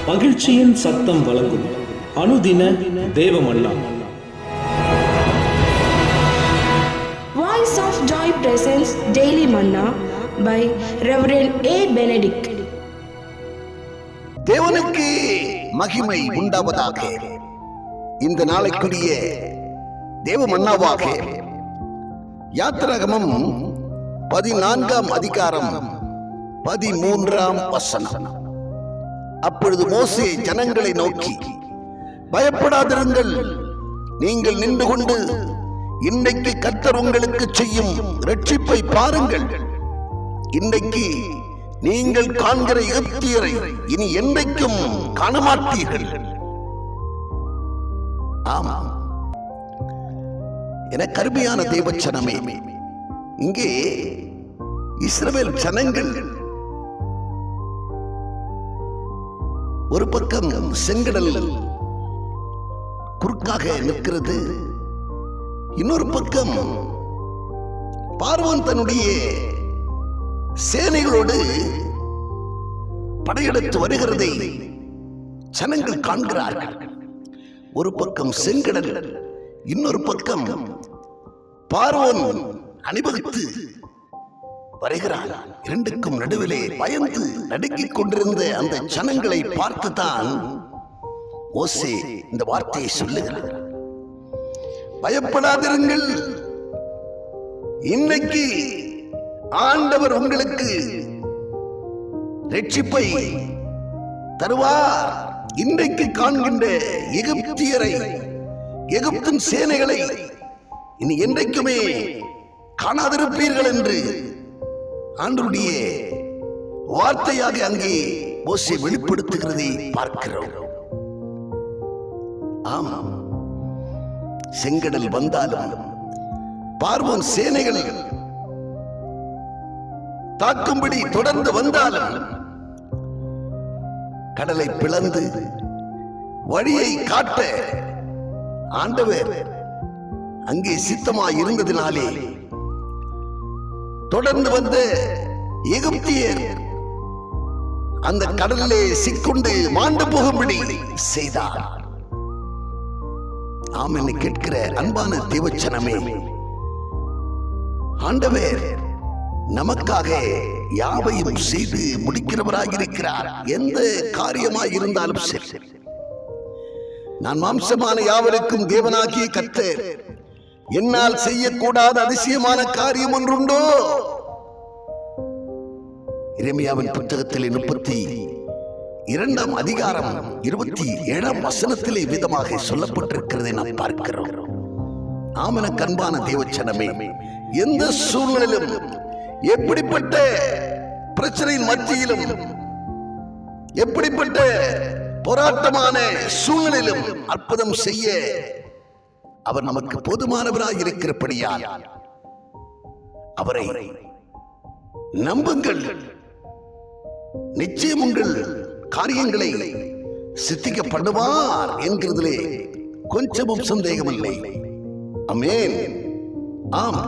மகிழ்ச்சியின் சத்தம் வழங்கும் அனுதின தேவமன்னா. Voice of Joy presents Daily Manna by Reverend A. Benedict. தேவனுக்கு மகிமை உண்டாவதாக. இந்த நாளைக்குரிய தேவ மன்னாவாக யாத்திராகமம் 14ஆம் அதிகாரம் 13ஆம் வசனம். அப்பொழுது மோசே ஜனங்களை நோக்கி, பயப்படாதிருங்கள், நீங்கள் நின்று கொண்டு இன்றைக்கு கர்த்தர் உங்களுக்கு செய்யும் இரட்சிப்பை பாருங்கள். இன்றைக்கு நீங்கள் காண்கிற எகிப்தியரை இனி என்றைக்கும் காணமாட்டீர்கள். ஆமாம், என கருமையான தேவச்சனமே, இங்கே இஸ்ரவேல் ஜனங்கள் ஒரு பக்கம் செங்கடல் குறுக்காக நிற்கிறது, இன்னொரு பக்கம் பார்வோன் தன்னுடைய சேனைகளோடு படையெடுத்து வருகிறதை ஜனங்கள் காண்கிறார்கள். ஒரு பக்கம் செங்கடல், இன்னொரு பக்கம் பார்வோன் அணிவகுத்து வருகிறான். இரண்டுக்கும் நடுவிலே பயந்து நடுங்கிக் கொண்டிருந்த அந்த ஜனங்களை பார்த்துதான் மோசே இந்த வார்த்தையை சொல்லுகிறார். பயப்படாதிருங்கள், இன்னைக்கு ஆண்டவர் உங்களுக்கு இரட்சிப்பை தருவார். இன்றைக்கு காண்கின்ற எகிப்தியரை, எகிப்தின் சேனைகளை இனி என்றைக்குமே காணாதிருப்பீர்கள் என்று ஆண்டவருடைய வார்த்தையாக அங்கே மோசே வெளிப்படுத்துகிறதை பார்க்கிறோம். ஆமாம், செங்கடல் வந்தாலும், பார்வோன் சேனைகள் தாக்கும்படி தொடர்ந்து வந்தாலும், கடலை பிளந்து வழியை காட்ட ஆண்டவர் அங்கே சித்தமாய் இருந்ததினாலே தொடர்ந்து வந்த எகிப்தியர் அந்த கடலிலே சிக்குண்டு மாண்டு போகும்படி செய்தார். ஆம், என்னை கேட்கிற அன்பான தேவச்சனமே, ஆண்டவர் நமக்காக யாவையும் செய்து முடிக்கிறவராக இருக்கிறார். எந்த காரியமாய் இருந்தாலும் சரி, நான் மாம்சமான யாவருக்கும் தேவனாகிய கர்த்தர், என்னால் செய்யக்கூடாத அதிசயமான காரியம் ஒன்றுண்டோ? எரேமியாவின் புத்தகத்திலே 32ஆம் அதிகாரம் 27ஆம் வசனத்திலே விதமாக சொல்லப்பட்டிருக்கிறதை நாம் பார்க்கிறோம். ஆமன கண்பான தேவச்சனமே, எந்த சூழ்நிலையிலும், எப்படிப்பட்ட பிரச்சனையின் மத்தியிலும், எப்படிப்பட்ட போராட்டமான சூழ்நிலையிலும் அற்புதம் செய்ய அவர் நமக்கு போதுமானவராக இருக்கிறபடியால் அவரை நம்புங்கள். நிச்சயம் உங்கள் காரியங்களை சித்திக்க பண்ணுவார் என்கிறதிலே கொஞ்சமும் சந்தேகமில்லை. ஆமென். ஆம்.